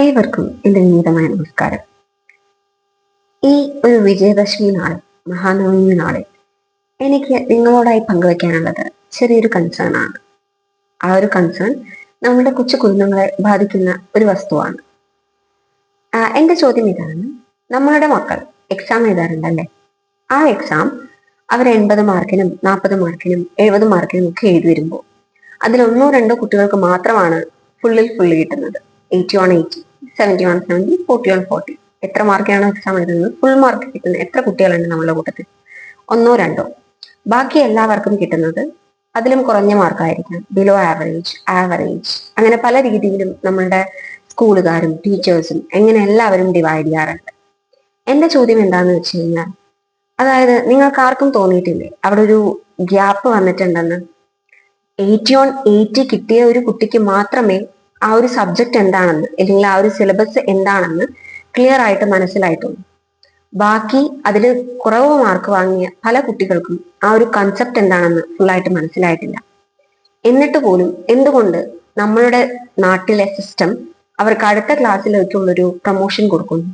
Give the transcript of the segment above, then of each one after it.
ഏവർക്കും എൻ്റെ വിനീതമായ നമസ്കാരം. ഈ ഒരു വിജയദശമി നാളിൽ, മഹാനവമി നാളിൽ എനിക്ക് നിങ്ങളോടായി പങ്കുവെക്കാനുള്ളത് ചെറിയൊരു കൺസേൺ ആണ്. ആ ഒരു കൺസേൺ നമ്മുടെ കൊച്ചു കുടുംബങ്ങളെ ബാധിക്കുന്ന ഒരു വസ്തുവാണ്. എൻ്റെ ചോദ്യം ഇതാണ്: നമ്മളുടെ മക്കൾ എക്സാം എഴുതാറുണ്ടല്ലേ? ആ എക്സാം അവർ 80 മാർക്കിനും 40 മാർക്കിനും 70 മാർക്കിനും ഒക്കെ എഴുതി വരുമ്പോൾ അതിൽ ഒന്നോ രണ്ടോ കുട്ടികൾക്ക് മാത്രമാണ് ഫുള്ള് കിട്ടുന്നത്. 81 80, 71 70, 41 40. എത്ര മാർക്കാണ് എക്സാം എഴുതുന്നത്? ഫുൾ മാർക്ക് കിട്ടുന്ന എത്ര കുട്ടികളുണ്ട് നമ്മളുടെ കൂട്ടത്തിൽ? ഒന്നോ രണ്ടോ. ബാക്കി എല്ലാവർക്കും കിട്ടുന്നത് അതിലും കുറഞ്ഞ മാർക്കായിരിക്കാം, ബിലോ ആവറേജ്, ആവറേജ്, അങ്ങനെ പല രീതിയിലും നമ്മളുടെ സ്കൂളുകാരും ടീച്ചേഴ്സും എങ്ങനെ എല്ലാവരും ഡിവൈഡ് ചെയ്യാറുണ്ട്. എന്റെ ചോദ്യം എന്താന്ന് വെച്ച് കഴിഞ്ഞാൽ, അതായത് നിങ്ങൾക്ക് ആർക്കും തോന്നിയിട്ടില്ലേ അവിടെ ഒരു ഗ്യാപ്പ് വന്നിട്ടുണ്ടെന്ന്? 80 കിട്ടിയ ഒരു കുട്ടിക്ക് മാത്രമേ ആ ഒരു സബ്ജക്റ്റ് എന്താണെന്ന്, അല്ലെങ്കിൽ ആ ഒരു സിലബസ് എന്താണെന്ന് ക്ലിയർ ആയിട്ട് മനസ്സിലായിട്ടുള്ളൂ. ബാക്കി അതിൽ കുറവ് മാർക്ക് വാങ്ങിയ പല കുട്ടികൾക്കും ആ ഒരു കൺസെപ്റ്റ് എന്താണെന്ന് ഫുള്ളായിട്ട് മനസ്സിലായിട്ടില്ല. എന്നിട്ട് പോലും എന്തുകൊണ്ട് നമ്മളുടെ നാട്ടിലെ സിസ്റ്റം അവർക്ക് അടുത്ത ക്ലാസ്സിലേക്കുള്ളൊരു പ്രൊമോഷൻ കൊടുക്കുന്നു?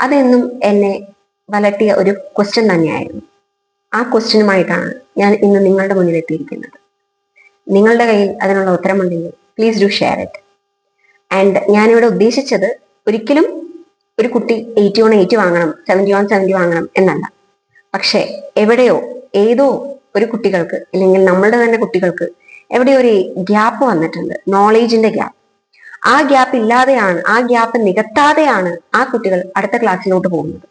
അതെന്നും എന്നെ വലട്ടിയ ഒരു ക്വസ്റ്റ്യൻ തന്നെയായിരുന്നു. ആ ക്വസ്റ്റ്യനുമായിട്ടാണ് ഞാൻ ഇന്ന് നിങ്ങളുടെ മുന്നിൽ എത്തിയിരിക്കുന്നത്. നിങ്ങളുടെ കയ്യിൽ അതിനുള്ള ഉത്തരമുണ്ടെങ്കിൽ please do share it. And ഞാനിവിടെ ഉദ്ദേശിച്ചത് ഒരിക്കലും ഒരു കുട്ടി 81 വാങ്ങണം, 71 വാങ്ങണം എന്നല്ല. പക്ഷെ എവിടെയോ ഏതോ ഒരു കുട്ടികൾക്ക്, അല്ലെങ്കിൽ നമ്മളുടെ തന്നെ കുട്ടികൾക്ക് എവിടെയോ ഒരു ഗ്യാപ്പ് വന്നിട്ടുണ്ട്, നോളേജിന്റെ ഗ്യാപ്പ്. ആ ഗ്യാപ്പ് ഇല്ലാതെയാണ്, ആ ഗ്യാപ്പ് നികത്താതെയാണ് ആ കുട്ടികൾ അടുത്ത ക്ലാസ്സിലോട്ട് പോകുന്നത്.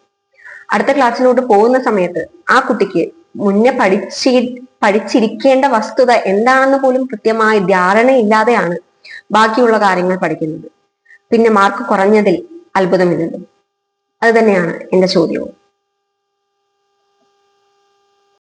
അടുത്ത ക്ലാസ്സിലോട്ട് പോകുന്ന സമയത്ത് ആ കുട്ടിക്ക് മുന്നേ പഠിച്ചിരിക്കേണ്ട വസ്തുത എന്താണെന്ന് പോലും കൃത്യമായ ധാരണയില്ലാതെയാണ് ബാക്കിയുള്ള കാര്യങ്ങൾ പഠിക്കുന്നത്. പിന്നെ മാർക്ക് കുറഞ്ഞതിൽ അത്ഭുതമില്ലല്ലോ. അത് തന്നെയാണ് എന്റെ ചോദ്യവും.